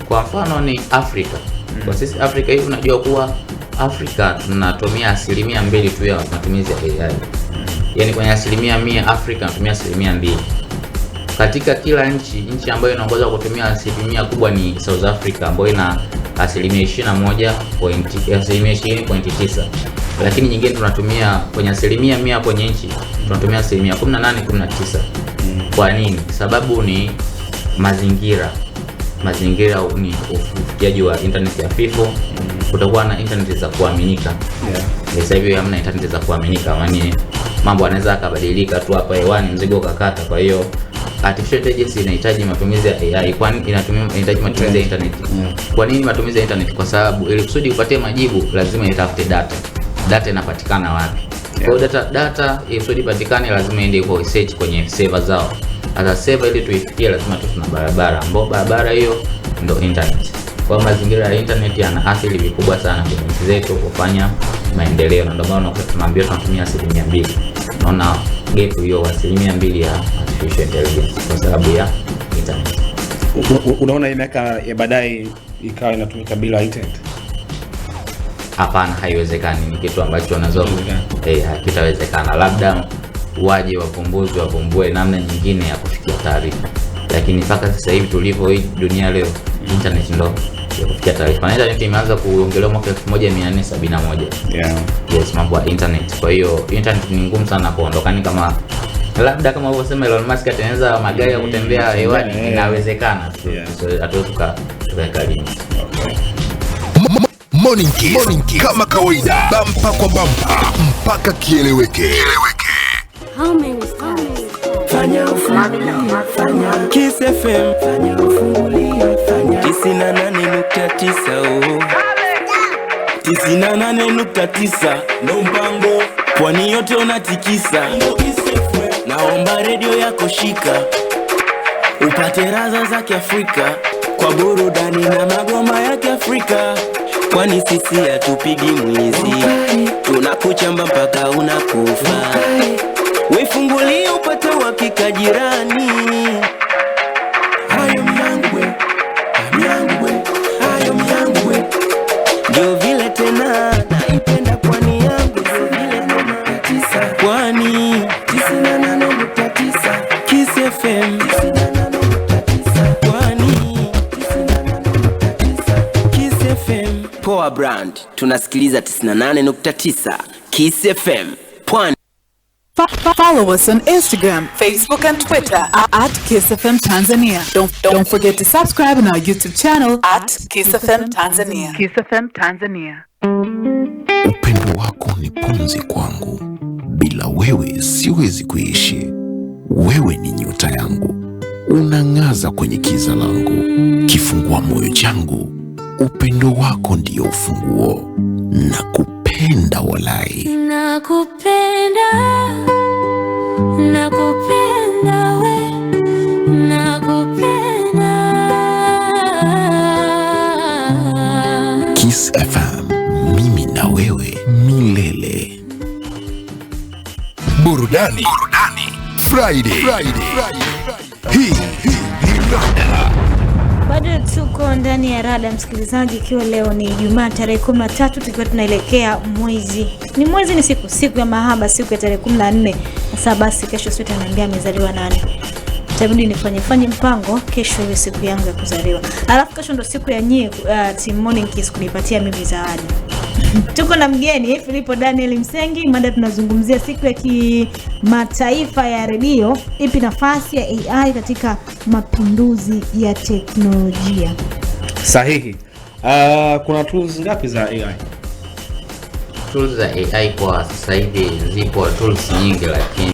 Kwa mfano ni Afrika. Kwa sisi Afrika hivi unajua kuwa Afrika tunatumia 2% tu ya matumizi ya AI. Yaani kwenye 100% Afrika tunatumia 2%. Katika kila nchi ambayo inaongoza kutumia 1% kubwa ni South Africa ambayo ina 20.9, lakini nyingine tunatumia kwenye 100% kwenye nchi tunatumia 18-19. Kwa nini? Sababu ni mazingira ni ufikiaji wa internet ya FIFO. Kutakuwa na internet za kuaminika. Sasa hivi hamna internet za kuaminika, yaani mambo yanaweza yakabadilika tu hapa hewani, mzigo ukakata. Kwa hiyo artificial intelligence inahitaji matumizi ya AI. Kwani inahitaji matumizi ya internet. Kwa nini matumizi ya internet? Kwa sababu ili kusudi upatie majibu lazima itafute data. Data inapatikana wapi? Kwa hiyo data ili kusudi ipatikane lazima iende kwa research kwenye server zao. Hata server ili tuifikie lazima tuna barabara, ambapo barabara hiyo ndio internet. Kwa mazingira ya internet yanaathiri vikubwa sana kwenye nchi zetu kufanya maendeleo, na ndio maana tunaambia tunatumia 2%. Naona gap hiyo 2% ya artificial intelligence kwa sababu ya internet. Unaona miaka ya baadaye ikawa inatumika bila internet? Hapana, haiwezekani. Ni kitu ambacho hakitawezekana. Labda waje wavumbue namna nyingine ya kufikia taarifa, lakini mpaka sasa hivi tulivyo hii dunia leo, internet ndio ya kufikia taarifa. Internet imeanza kuongelewa mwaka 1471. Yes, mambo ya internet. Kwa hiyo internet ni ngumu sana kuondokana, kama labda kama ulivyosema Elon Musk atengeneza magari ya kutembea hewani, inawezekana. Hatuwezi tukaweka limit. Morning Kiss kama kawaida, bampa kwa bampa mpaka kieleweke. How many stars? Fanya Kiss FM, fanya ufungulia, fanya 98.9 98.9 ndo mpango, pwani yote unatikisa. Naomba redio yako shika, upate raza za Kiafrika kwa burudani na magoma ya Kiafrika. Kwani sisi hatupigi mwizi, tunakuchamba mpaka unakufa. Wefungulia upate uhakika jirani. Hayo miyangwe, hayo miyangwe. Ndio vile tena naipenda pwani yangu, ndio vile tena pwani 98.9 Kiss FM 98.9 pwani 98.9 Kiss FM. Power Brand tunasikiliza 98.9 Kiss FM pwani. Follow us on Instagram, Facebook, and Twitter at Kiss FM Tanzania. Don't forget to subscribe on our YouTube channel at Kiss FM Tanzania. Kiss FM Tanzania. Upendo wako ni pumzi kwangu, bila wewe siwezi kuishi. Wewe ni nyota yangu, unangaza kwenye kiza langu, kifungua moyo changu. Upendo wako ndio ufunguo, nakupenda walai. Nakupenda we, nakupenda. Kiss FM, mimi na wewe milele. Burudani Friday. Hii rada. Bado tuko ndani ya rada, msikilizaji, ikiwa leo ni Ijumaa tarehe 13, tukiwa tunaelekea mwezi ni siku ya mahaba, siku ya tarehe 14. Sasa basi kesho Sweta ananiambia amezaliwa nani, itabidi nifanye mpango kesho iwe siku yangu ya kuzaliwa. Alafu kesho ndo siku ya Team Morning Kiss kunipatia mimi zawadi. Tuko na mgeni Filipo Daniel Msengi. Mada tunazungumzia siku ya kimataifa ya redio, ipi nafasi ya AI katika mapinduzi ya teknolojia. Sahihi. Kuna tools ngapi za AI? Tools za AI kwa sasa hivi zipo tools nyingi, lakini